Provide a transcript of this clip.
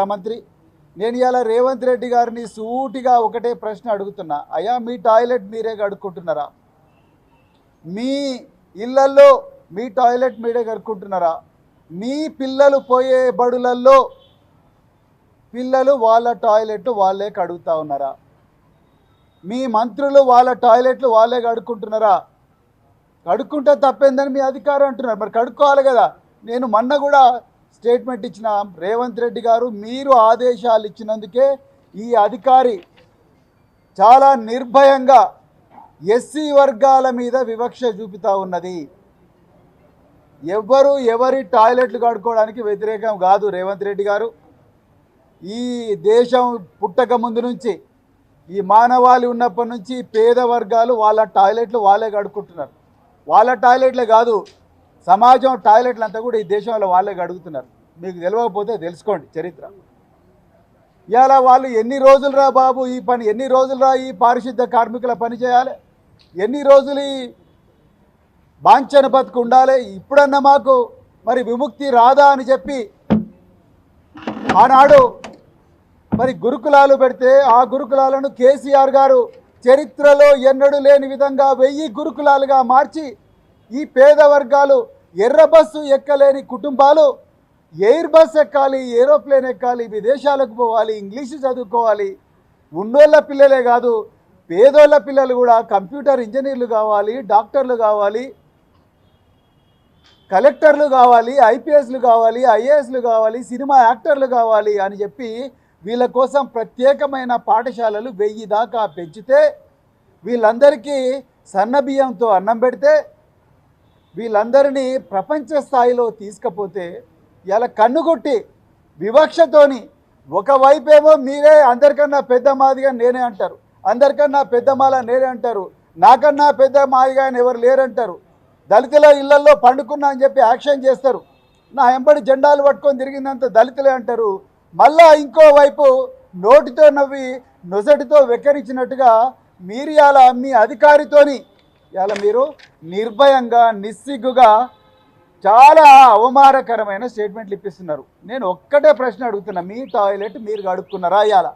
మంత్రి నేను ఇవాళ రేవంత్ రెడ్డి గారిని సూటిగా ఒకటే ప్రశ్న అడుగుతున్నా. అయ్యా మీ టాయిలెట్ మీరే కడుక్కుంటున్నారా? మీ ఇళ్లల్లో మీ టాయిలెట్ మీరే కడుక్కుంటున్నారా? మీ పిల్లలు పోయే బడులల్లో పిల్లలు వాళ్ళ టాయిలెట్ వాళ్ళే కడుగుతూ ఉన్నారా? మీ మంత్రులు వాళ్ళ టాయిలెట్లు వాళ్ళే కడుక్కుంటున్నారా? కడుక్కుంటే తప్పేందని మీ అధికారం అంటున్నారు. మరి కడుక్కోవాలి కదా. నేను మొన్న కూడా స్టేట్మెంట్ ఇచ్చిన రేవంత్ రెడ్డి గారు మీరు ఆదేశాలు ఇచ్చినందుకే ఈ అధికారి చాలా నిర్భయంగా ఎస్సీ వర్గాల మీద వివక్ష చూపుతూ ఉన్నది. ఎవరి టాయిలెట్లు కడుక్కోవడానికి వ్యతిరేకం కాదు రేవంత్ రెడ్డి గారు. ఈ దేశం పుట్టక ముందు నుంచి ఈ మానవాళి ఉన్నప్పటి నుంచి పేద వర్గాలు వాళ్ళ టాయిలెట్లు వాళ్ళే కడుక్కుంటున్నారు. వాళ్ళ టాయిలెట్లే కాదు, సమాజం టాయిలెట్లు అంతా కూడా ఈ దేశంలో వాళ్ళే కడుగుతున్నారు. మీకు తెలియకపోతే తెలుసుకోండి చరిత్ర. ఇవాళ వాళ్ళు ఎన్ని రోజులు రా బాబు ఈ పని, ఎన్ని రోజులు రా ఈ పారిశుద్ధ కార్మికుల పని చేయాలి, ఎన్ని రోజులు ఈ బాంఛన బతుకు ఉండాలి, ఇప్పుడన్నా మాకు మరి విముక్తి రాదా అని చెప్పి ఆనాడు మరి గురుకులాలు పెడితే ఆ గురుకులాలను కేసీఆర్ గారు చరిత్రలో ఎన్నడూ లేని విధంగా 1000 గురుకులాలుగా మార్చి ఈ పేద వర్గాలు ఎర్ర బస్సు ఎక్కలేని కుటుంబాలు ఎయిర్ బస్ ఎక్కాలి, ఏరోప్లేన్ ఎక్కాలి, విదేశాలకు పోవాలి, ఇంగ్లీషు చదువుకోవాలి. ఉన్నోళ్ళ పిల్లలే కాదు పేదోళ్ళ పిల్లలు కూడా కంప్యూటర్ ఇంజనీర్లు కావాలి, డాక్టర్లు కావాలి, కలెక్టర్లు కావాలి, ఐపీఎస్లు కావాలి, ఐఏఎస్లు కావాలి, సినిమా యాక్టర్లు కావాలి అని చెప్పి వీళ్ళ కోసం ప్రత్యేకమైన పాఠశాలలు 1000 దాకా పెంచితే వీళ్ళందరికీ సన్నబియ్యంతో అన్నం పెడితే వీళ్ళందరినీ ప్రపంచ స్థాయిలో తీసుకపోతే ఇలా కన్నుగుట్టి వివక్షతోని ఒకవైపేమో మీరే అందరికన్నా పెద్ద మాదిగా నేనే అంటారు, అందరికన్నా పెద్ద మాల నేనే అంటారు, నాకన్నా పెద్ద మాదిగా ఎవరు లేరంటారు, దళితుల ఇళ్లల్లో పండుకున్నా అని చెప్పి యాక్షన్ చేస్తారు, నా ఎంబడి జెండాలు పట్టుకొని తిరిగిందంత దళితులే అంటారు. మళ్ళా ఇంకోవైపు నోటితో నవ్వి నొసటితో వెక్కరించినట్టుగా మీరు ఇలా మీ అధికారితోని ఇలా మీరు నిర్భయంగా నిస్సిగ్గుగా చాలా అవమానకరమైన స్టేట్మెంట్లు ఇప్పిస్తున్నారు. నేను ఒక్కటే ప్రశ్న అడుగుతున్నా, మీ టాయిలెట్ మీరు కడుక్కున్నారా ఇవాళ?